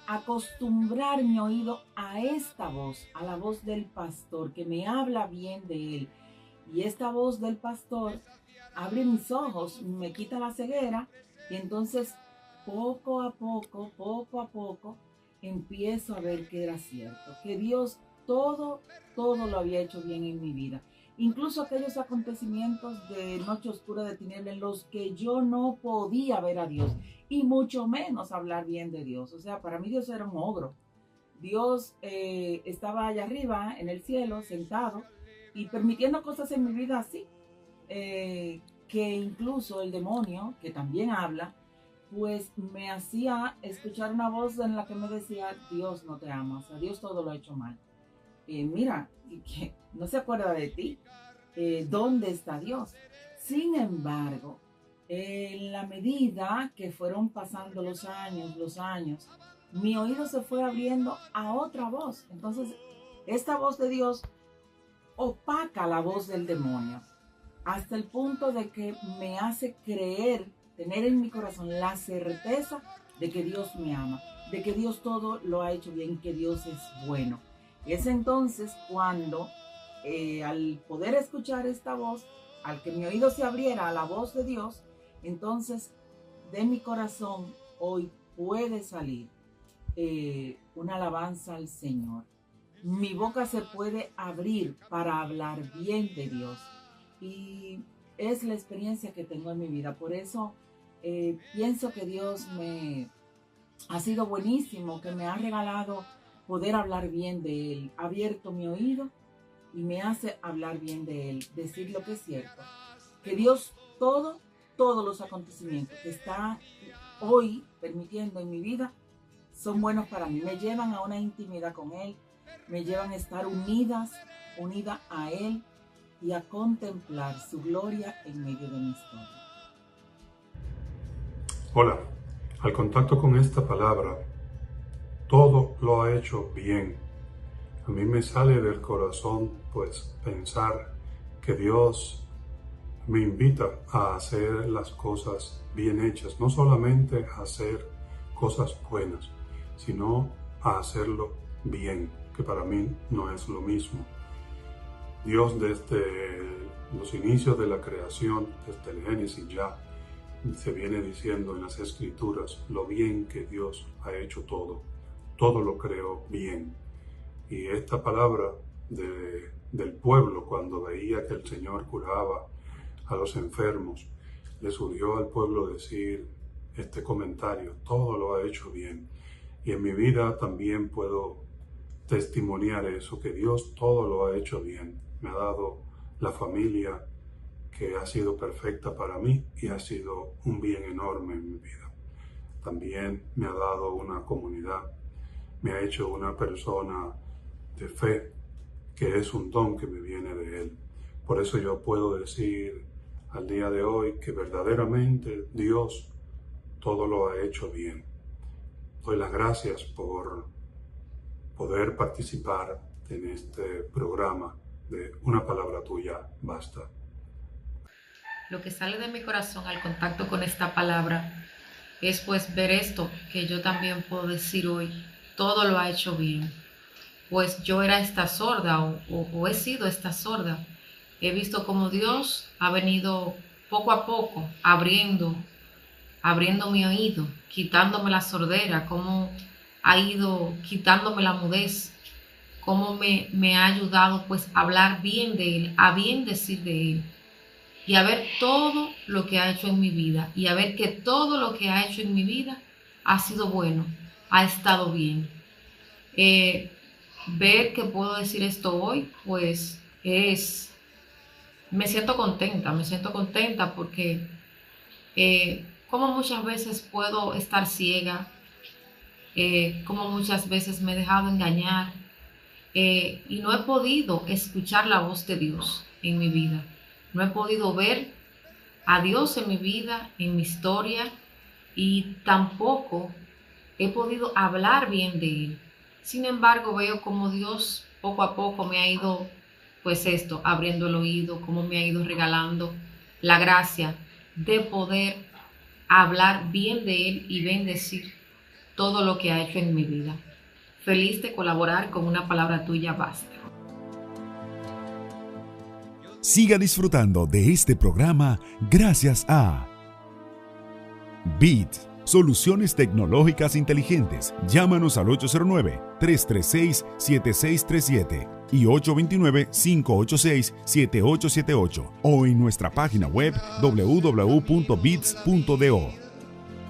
acostumbrar mi oído a esta voz, a la voz del pastor, que me habla bien de él. Y esta voz del pastor abre mis ojos, me quita la ceguera, y entonces poco a poco, empiezo a ver que era cierto, que Dios todo lo había hecho bien en mi vida. Incluso aquellos acontecimientos de noche oscura, de tiniebla, en los que yo no podía ver a Dios y mucho menos hablar bien de Dios. O sea, para mí Dios era un ogro. Dios estaba allá arriba en el cielo sentado y permitiendo cosas en mi vida así, que incluso el demonio, que también habla, pues me hacía escuchar una voz en la que me decía: Dios no te ama, o sea, Dios todo lo ha hecho mal. Mira, que no se acuerda de ti. ¿Dónde está Dios? Sin embargo, en la medida que fueron pasando los años, mi oído se fue abriendo a otra voz. Entonces, esta voz de Dios opaca la voz del demonio, hasta el punto de que me hace creer, tener en mi corazón la certeza de que Dios me ama, de que Dios todo lo ha hecho bien, que Dios es bueno. Es entonces cuando, al poder escuchar esta voz, al que mi oído se abriera a la voz de Dios, entonces de mi corazón hoy puede salir una alabanza al Señor. Mi boca se puede abrir para hablar bien de Dios. Y es la experiencia que tengo en mi vida. Por eso pienso que Dios me ha sido buenísimo, que me ha regalado poder hablar bien de Él. Ha abierto mi oído y me hace hablar bien de Él, decir lo que es cierto. Que Dios todos los acontecimientos que está hoy permitiendo en mi vida son buenos para mí. Me llevan a una intimidad con Él, me llevan a estar unida a Él y a contemplar su gloria en medio de mi historia. Hola, al contacto con esta palabra, todo lo ha hecho bien. A mí me sale del corazón, pues, pensar que Dios me invita a hacer las cosas bien hechas, no solamente a hacer cosas buenas, sino a hacerlo bien, que para mí no es lo mismo. Dios desde los inicios de la creación, desde el Génesis ya, se viene diciendo en las Escrituras lo bien que Dios ha hecho todo lo creó bien. Y esta palabra del pueblo, cuando veía que el Señor curaba a los enfermos, le surgió al pueblo decir este comentario: todo lo ha hecho bien. Y en mi vida también puedo testimoniar eso, que Dios todo lo ha hecho bien. Me ha dado la familia que ha sido perfecta para mí y ha sido un bien enorme en mi vida. También me ha dado una comunidad, me ha hecho una persona de fe, que es un don que me viene de Él. Por eso yo puedo decir al día de hoy que verdaderamente Dios todo lo ha hecho bien. Doy las gracias por poder participar en este programa de Una Palabra Tuya Basta. Lo que sale de mi corazón al contacto con esta palabra es pues ver esto que yo también puedo decir hoy: todo lo ha hecho bien. Pues yo era esta sorda o he sido esta sorda. He visto cómo Dios ha venido poco a poco abriendo mi oído, quitándome la sordera, cómo ha ido quitándome la mudez, cómo me ha ayudado pues a hablar bien de Él, a bien decir de Él, y a ver todo lo que ha hecho en mi vida, y a ver que todo lo que ha hecho en mi vida ha sido bueno, ha estado bien. Ver que puedo decir esto hoy, pues me siento contenta porque como muchas veces puedo estar ciega, como muchas veces me he dejado engañar y no he podido escuchar la voz de Dios en mi vida. No he podido ver a Dios en mi vida, en mi historia, y tampoco he podido hablar bien de Él. Sin embargo, veo como Dios poco a poco me ha ido, pues abriendo el oído, como me ha ido regalando la gracia de poder hablar bien de Él y bendecir todo lo que ha hecho en mi vida. Feliz de colaborar con Una Palabra Tuya Basta. Siga disfrutando de este programa gracias a BIT, soluciones tecnológicas inteligentes. Llámanos al 809-336-7637 y 829-586-7878 o en nuestra página web www.bits.do.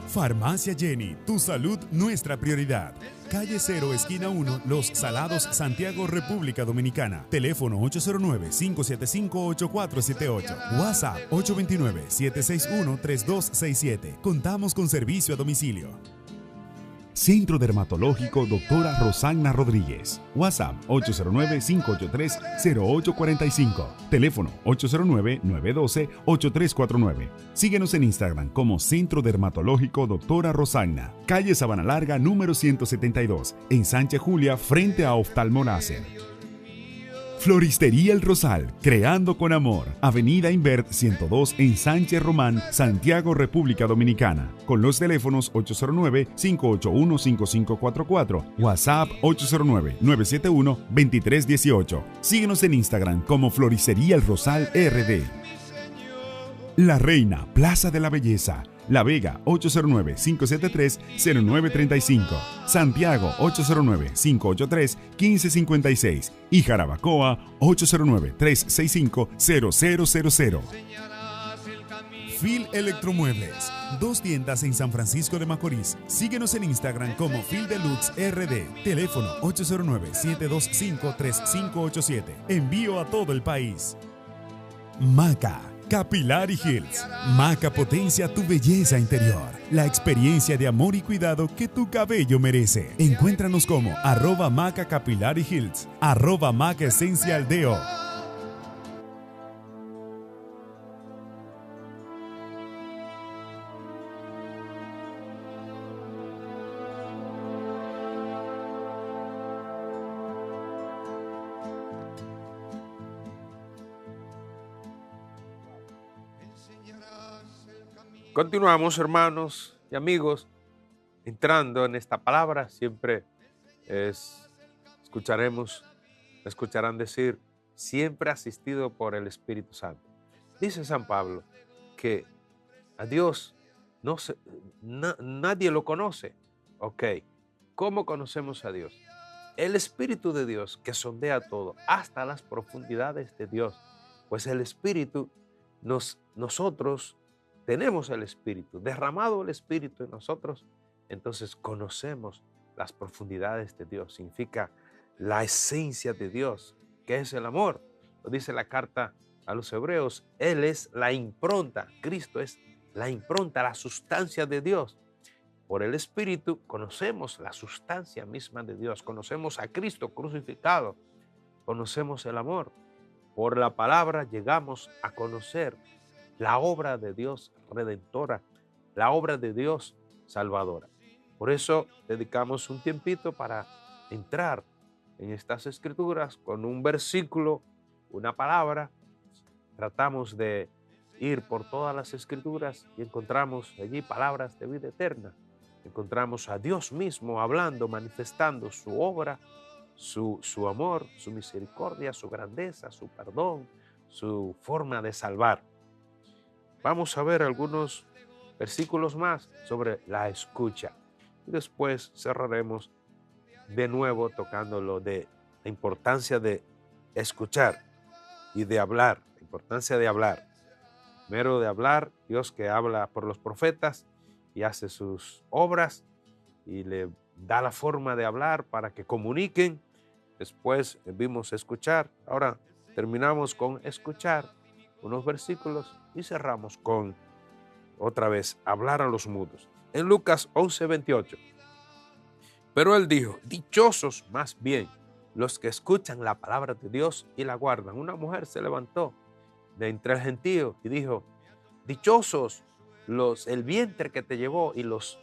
Farmacia Jenny, tu salud nuestra prioridad. Calle 0, esquina 1, Los Salados, Santiago, República Dominicana. Teléfono 809-575-8478. WhatsApp 829-761-3267. Contamos con servicio a domicilio. Centro Dermatológico Doctora Rosagna Rodríguez. WhatsApp 809-583-0845. Teléfono 809-912-8349. Síguenos en Instagram como Centro Dermatológico Doctora Rosagna. Calle Sabana Larga, número 172. En Sánchez Julia, frente a Oftalmoláser. Floristería El Rosal, creando con amor. Avenida Invert 102 en Sánchez Román, Santiago, República Dominicana. Con los teléfonos 809-581-5544, WhatsApp 809-971-2318. Síguenos en Instagram como Floristería El Rosal RD. La Reina, Plaza de la Belleza. La Vega, 809-573-0935. Santiago, 809-583-1556. Y Jarabacoa, 809-365-0000. Phil Electromuebles. 2 tiendas en San Francisco de Macorís. Síguenos en Instagram como Phil Deluxe RD. Teléfono 809-725-3587. Envío a todo el país. Maca Capilar y Hills. Maca potencia tu belleza interior. La experiencia de amor y cuidado que tu cabello merece. Encuéntranos como @Maca Capilar y Hills, @Maca Esencial Deo. Continuamos, hermanos y amigos, entrando en esta palabra. Siempre escucharán decir, siempre asistido por el Espíritu Santo. Dice San Pablo que a Dios nadie lo conoce. Ok, ¿cómo conocemos a Dios? El Espíritu de Dios que sondea todo, hasta las profundidades de Dios. Pues el Espíritu, nosotros tenemos el Espíritu, derramado el Espíritu en nosotros, entonces conocemos las profundidades de Dios. Significa la esencia de Dios, que es el amor. Lo dice la carta a los Hebreos, Él es la impronta, Cristo es la impronta, la sustancia de Dios. Por el Espíritu conocemos la sustancia misma de Dios, conocemos a Cristo crucificado, conocemos el amor. Por la palabra llegamos a conocer la obra de Dios redentora, la obra de Dios salvadora. Por eso dedicamos un tiempito para entrar en estas escrituras con un versículo, una palabra. Tratamos de ir por todas las escrituras y encontramos allí palabras de vida eterna. Encontramos a Dios mismo hablando, manifestando su obra, su amor, su misericordia, su grandeza, su perdón, su forma de salvar. Vamos a ver algunos versículos más sobre la escucha. Y después cerraremos de nuevo tocando de la importancia de escuchar y de hablar. La importancia de hablar. Primero de hablar, Dios que habla por los profetas y hace sus obras y le da la forma de hablar para que comuniquen. Después vimos escuchar. Ahora terminamos con escuchar unos versículos y cerramos con otra vez hablar a los mudos. En Lucas 11:28. Pero él dijo, dichosos más bien los que escuchan la palabra de Dios y la guardan. Una mujer se levantó de entre el gentío y dijo, dichosos el vientre que te llevó y los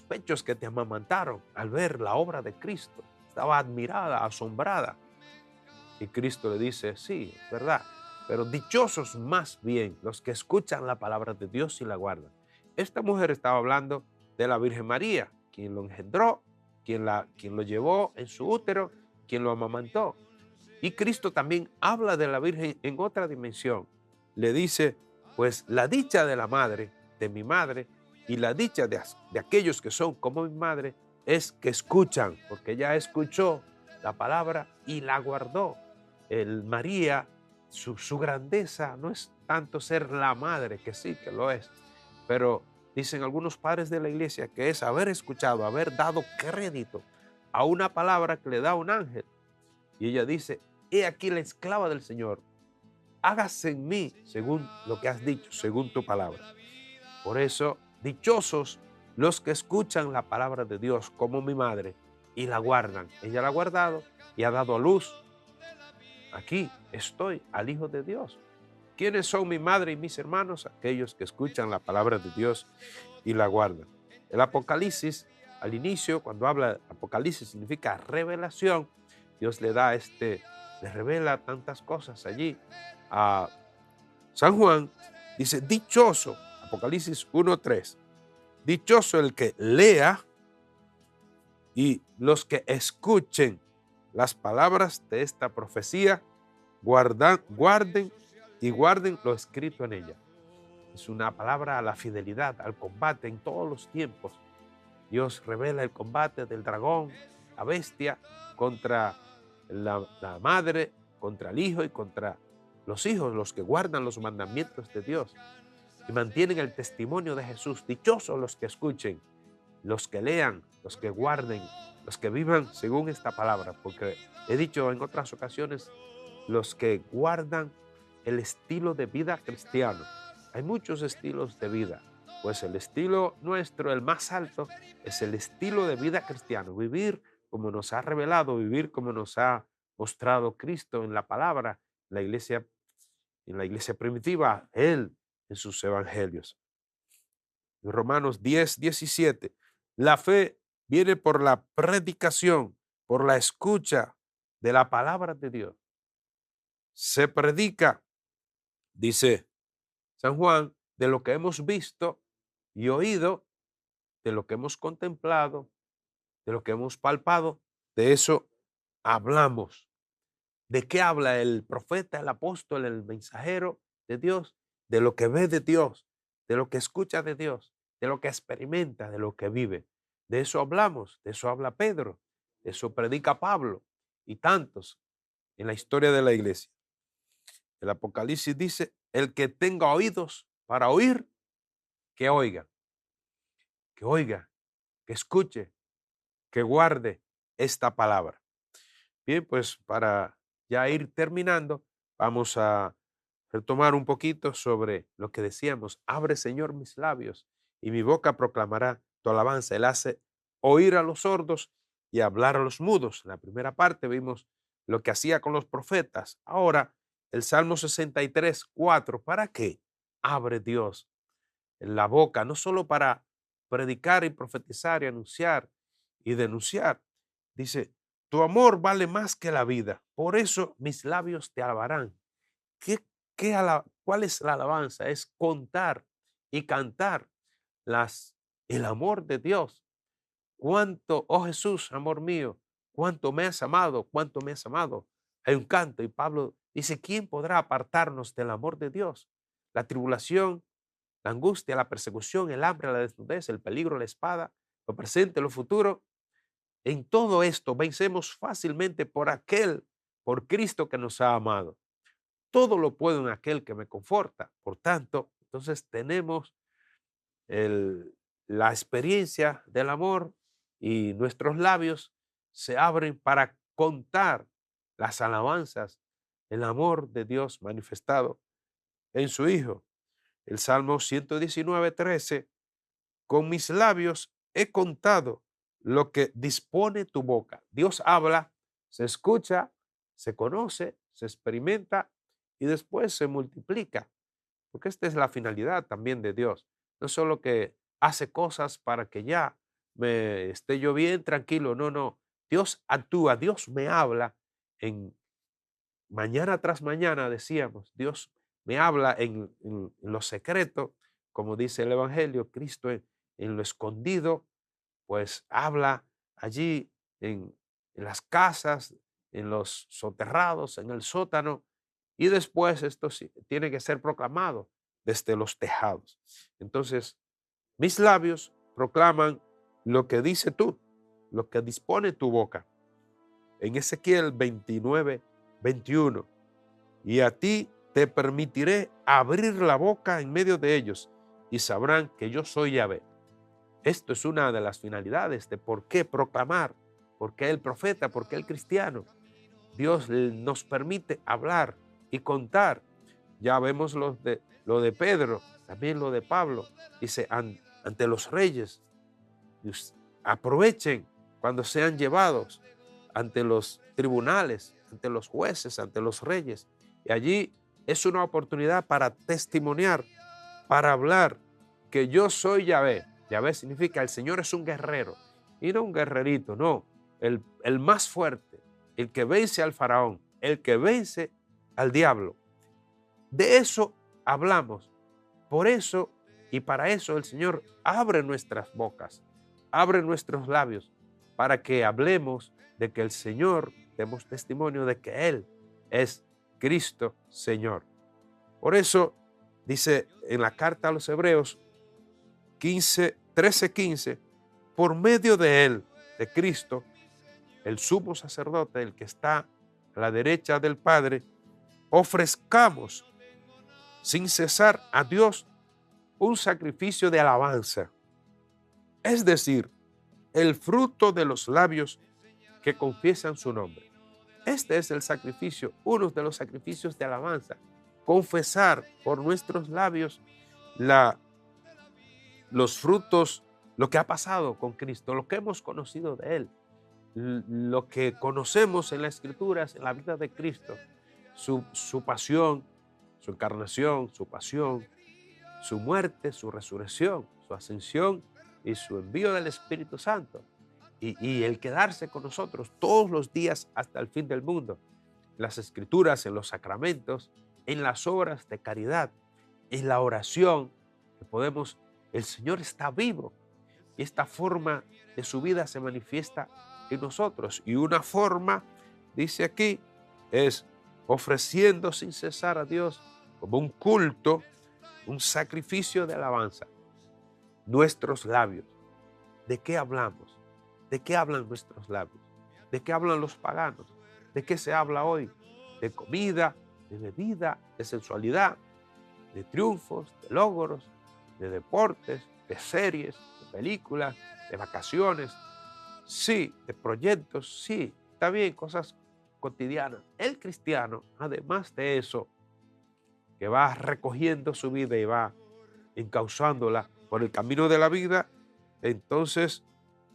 pechos que te amamantaron al ver la obra de Cristo. Estaba admirada, asombrada. Y Cristo le dice, sí, es verdad, pero dichosos más bien los que escuchan la palabra de Dios y la guardan. Esta mujer estaba hablando de la Virgen María, quien lo engendró, quien lo llevó en su útero, quien lo amamantó. Y Cristo también habla de la Virgen en otra dimensión. Le dice, pues la dicha de la madre, de mi madre, y la dicha de aquellos que son como mi madre, es que escuchan, porque ella escuchó la palabra y la guardó. María, su grandeza no es tanto ser la madre, que sí, que lo es, pero dicen algunos padres de la iglesia que es haber escuchado, haber dado crédito a una palabra que le da un ángel. Y ella dice, he aquí la esclava del Señor, hágase en mí según lo que has dicho, según tu palabra. Por eso, dichosos los que escuchan la palabra de Dios como mi madre y la guardan. Ella la ha guardado y ha dado a luz. Aquí estoy al Hijo de Dios. ¿Quiénes son mi madre y mis hermanos? Aquellos que escuchan la palabra de Dios y la guardan. El Apocalipsis, al inicio, cuando habla de Apocalipsis, significa revelación. Dios le revela tantas cosas allí a San Juan. Dice, dichoso, Apocalipsis 1:3, dichoso el que lea y los que escuchen las palabras de esta profecía, guarden lo escrito en ella. Es una palabra a la fidelidad, al combate en todos los tiempos. Dios revela el combate del dragón, la bestia, contra la madre, contra el hijo y contra los hijos, los que guardan los mandamientos de Dios. y mantienen el testimonio de Jesús. Dichosos los que escuchen, los que lean, los que guarden, los que vivan según esta palabra, porque he dicho en otras ocasiones, los que guardan el estilo de vida cristiano. Hay muchos estilos de vida, pues el estilo nuestro, el más alto, es el estilo de vida cristiano, vivir como nos ha revelado, vivir como nos ha mostrado Cristo en la palabra, en la iglesia primitiva, Él en sus evangelios. En Romanos 10:17, la fe viene por la predicación, por la escucha de la palabra de Dios. Se predica, dice San Juan, de lo que hemos visto y oído, de lo que hemos contemplado, de lo que hemos palpado, de eso hablamos. ¿De qué habla el profeta, el apóstol, el mensajero de Dios? De lo que ve de Dios, de lo que escucha de Dios, de lo que experimenta, de lo que vive. De eso hablamos, de eso habla Pedro, de eso predica Pablo y tantos en la historia de la iglesia. El Apocalipsis dice, el que tenga oídos para oír, que oiga, que escuche, que guarde esta palabra. Bien, pues para ya ir terminando, vamos a retomar un poquito sobre lo que decíamos. Abre, Señor, mis labios y mi boca proclamará tu alabanza. Él hace oír a los sordos y hablar a los mudos. En la primera parte vimos lo que hacía con los profetas. Ahora, el Salmo 63:4. ¿Para qué abre Dios la boca? No solo para predicar y profetizar y anunciar y denunciar. Dice, tu amor vale más que la vida, por eso mis labios te alabarán. ¿Cuál es la alabanza? Es contar y cantar el amor de Dios. Cuánto, oh Jesús, amor mío, cuánto me has amado, cuánto me has amado. Hay un canto y Pablo dice, ¿quién podrá apartarnos del amor de Dios? La tribulación, la angustia, la persecución, el hambre, la desnudez, el peligro, la espada, lo presente, lo futuro. En todo esto vencemos fácilmente por Cristo que nos ha amado. Todo lo puedo en aquel que me conforta. Por tanto, entonces tenemos la experiencia del amor y nuestros labios se abren para contar las alabanzas, el amor de Dios manifestado en su Hijo. El Salmo 119:13, con mis labios he contado lo que dispone tu boca. Dios habla, se escucha, se conoce, se experimenta y después se multiplica. Porque esta es la finalidad también de Dios. No solo que hace cosas para que ya me esté yo bien, tranquilo. No. Dios actúa, Dios me habla en mañana tras mañana, decíamos. Dios me habla en lo secreto, como dice el Evangelio, Cristo en lo escondido, pues habla allí en las casas, en los soterrados, en el sótano, y después esto tiene que ser proclamado desde los tejados. Entonces, mis labios proclaman lo que dice tú, lo que dispone tu boca. En Ezequiel 29:21, y a ti te permitiré abrir la boca en medio de ellos y sabrán que yo soy Yahvé. Esto es una de las finalidades de por qué proclamar, por qué el profeta, por qué el cristiano. Dios nos permite hablar y contar. Ya vemos lo de Pedro, también lo de Pablo. Dice, ante los reyes, aprovechen cuando sean llevados ante los tribunales, ante los jueces, ante los reyes. Y allí es una oportunidad para testimoniar, para hablar que yo soy Yahvé. Yahvé significa el Señor es un guerrero, y no un guerrerito, no, el más fuerte, el que vence al faraón, el que vence al diablo. De eso hablamos. Por eso y para eso el Señor abre nuestras bocas, abre nuestros labios, para que hablemos de que el Señor, demos testimonio de que Él es Cristo Señor. Por eso dice en la carta a los Hebreos 13:15, por medio de Él, de Cristo, el sumo sacerdote, el que está a la derecha del Padre, ofrezcamos sin cesar a Dios un sacrificio de alabanza, es decir, el fruto de los labios que confiesan su nombre. Este es el sacrificio, uno de los sacrificios de alabanza, confesar por nuestros labios los frutos, lo que ha pasado con Cristo, lo que hemos conocido de Él, lo que conocemos en las Escrituras, en la vida de Cristo, su pasión, su encarnación, su pasión, su muerte, su resurrección, su ascensión y su envío del Espíritu Santo. Y el quedarse con nosotros todos los días hasta el fin del mundo. En las Escrituras, en los sacramentos, en las obras de caridad, en la oración, que podemos, el Señor está vivo. Y esta forma de su vida se manifiesta en nosotros. Y una forma, dice aquí, es ofreciendo sin cesar a Dios como un culto, un sacrificio de alabanza. Nuestros labios. ¿De qué hablamos? ¿De qué hablan nuestros labios? ¿De qué hablan los paganos? ¿De qué se habla hoy? De comida, de bebida, de sensualidad, de triunfos, de logros, de deportes, de series, de películas, de vacaciones. Sí, de proyectos, sí, está bien, cosas cotidianas. El cristiano, además de eso, que va recogiendo su vida y va encauzándola por el camino de la vida, entonces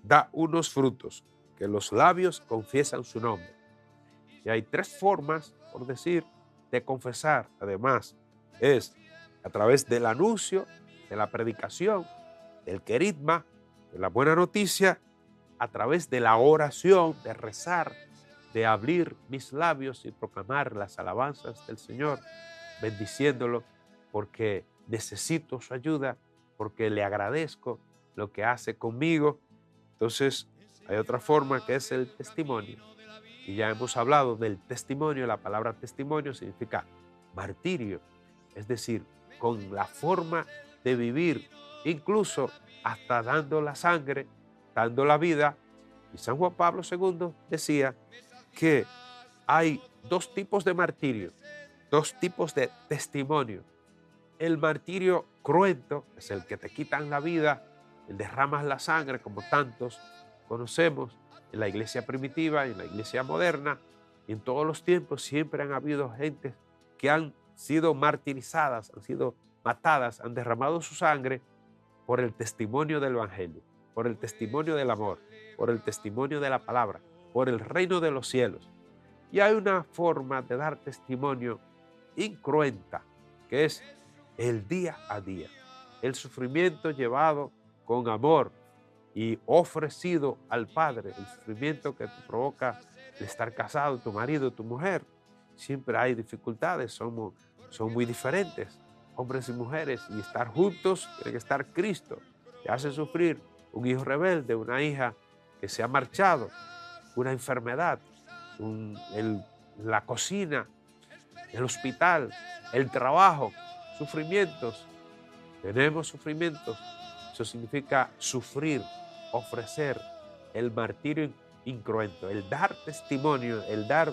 da unos frutos, que los labios confiesan su nombre. Y hay tres formas, por decir, de confesar. Además, es a través del anuncio, de la predicación, del querigma, de la buena noticia, a través de la oración, de rezar, de abrir mis labios y proclamar las alabanzas del Señor, bendiciéndolo porque necesito su ayuda, porque le agradezco lo que hace conmigo. Entonces, hay otra forma que es el testimonio. Y ya hemos hablado del testimonio. La palabra testimonio significa martirio, es decir, con la forma de vivir, incluso hasta dando la sangre, dando la vida. Y San Juan Pablo II decía que hay dos tipos de martirio, dos tipos de testimonio. El martirio cruento es el que te quitan la vida, el derramas la sangre, como tantos conocemos en la iglesia primitiva, en la iglesia moderna, y en todos los tiempos siempre han habido gentes que han sido martirizadas, han sido matadas, han derramado su sangre por el testimonio del Evangelio, por el testimonio del amor, por el testimonio de la palabra, por el reino de los cielos. Y hay una forma de dar testimonio incruenta, que es el día a día, el sufrimiento llevado con amor y ofrecido al Padre, el sufrimiento que te provoca el estar casado, tu marido, tu mujer. Siempre hay dificultades, son muy diferentes, hombres y mujeres, y estar juntos tiene que estar Cristo. Te hace sufrir un hijo rebelde, una hija que se ha marchado, una enfermedad, la cocina, el hospital, el trabajo, sufrimientos. Tenemos sufrimientos. Eso significa sufrir, ofrecer el martirio incruento, el dar testimonio, el dar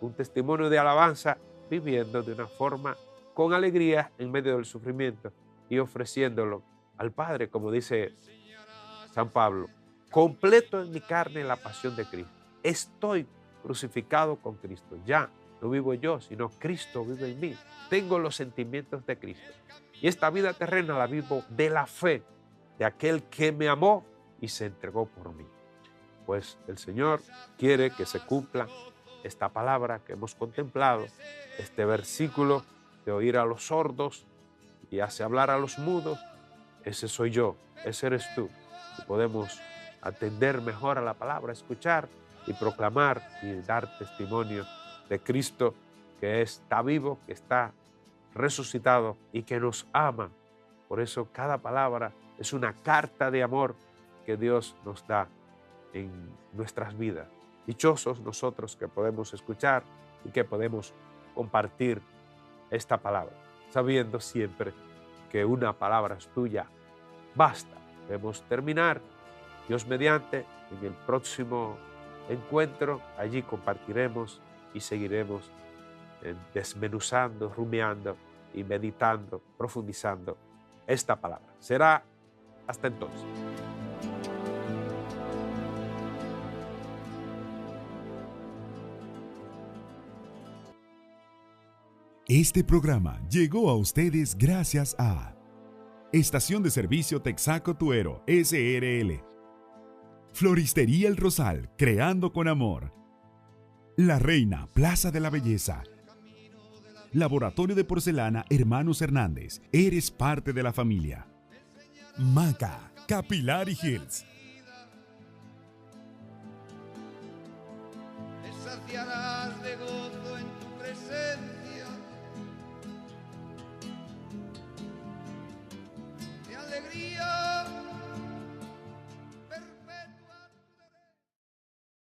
un testimonio de alabanza, viviendo de una forma con alegría en medio del sufrimiento y ofreciéndolo al Padre, como dice San Pablo, completo en mi carne la pasión de Cristo. Estoy crucificado con Cristo. Ya no vivo yo, sino Cristo vive en mí. Tengo los sentimientos de Cristo. Y esta vida terrena la vivo de la fe de aquel que me amó y se entregó por mí. Pues el Señor quiere que se cumpla esta palabra que hemos contemplado, este versículo de oír a los sordos y hace hablar a los mudos. Ese soy yo, ese eres tú. Y podemos atender mejor a la palabra, escuchar y proclamar y dar testimonio de Cristo que está vivo, que está resucitado y que nos ama. Por eso cada palabra es una carta de amor que Dios nos da en nuestras vidas. Dichosos nosotros que podemos escuchar y que podemos compartir esta palabra, sabiendo siempre que una palabra es tuya. Basta. Debemos terminar, Dios mediante, en el próximo encuentro. Allí compartiremos y seguiremos desmenuzando, rumiando y meditando, profundizando esta palabra. Será hasta entonces. Este programa llegó a ustedes gracias a Estación de Servicio Texaco Tuero, SRL. Floristería El Rosal, creando con amor. La Reina, Plaza de la Belleza. Laboratorio de Porcelana Hermanos Hernández, eres parte de la familia. Maca, Capillary Hills. Te saciará